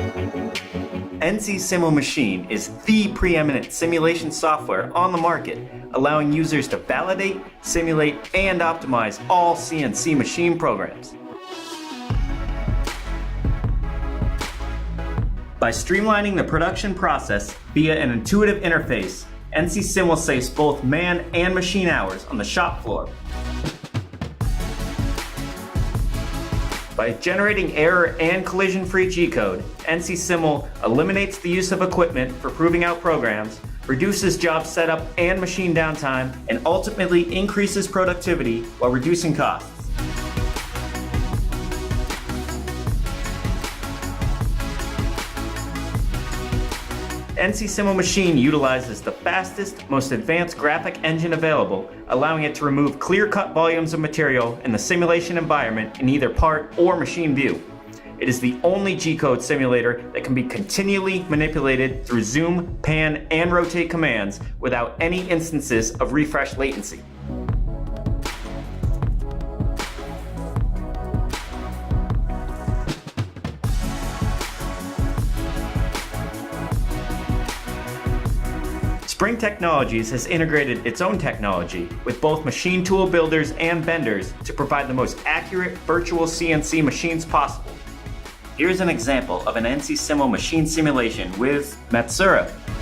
NC Sim Machine is the preeminent simulation software on the market, allowing users to validate, simulate, and optimize all CNC machine programs. By streamlining the production process via an intuitive interface, NC Sim will save both man and machine hours on the shop floor. By generating error and collision-free G-code, NC Sim eliminates the use of equipment for proving out programs, reduces job setup and machine downtime, and ultimately increases productivity while reducing costs. NC Sim Machine utilizes the fastest, most advanced graphic engine available, allowing it to remove clear-cut volumes of material in the simulation environment in either part or machine view. It is the only G-code simulator that can be continually manipulated through zoom, pan, and rotate commands without any instances of refresh latency. Spring Technologies has integrated its own technology with both machine tool builders and vendors to provide the most accurate virtual CNC machines possible. Here's an example of an NC Sim machine simulation with MATSUURA.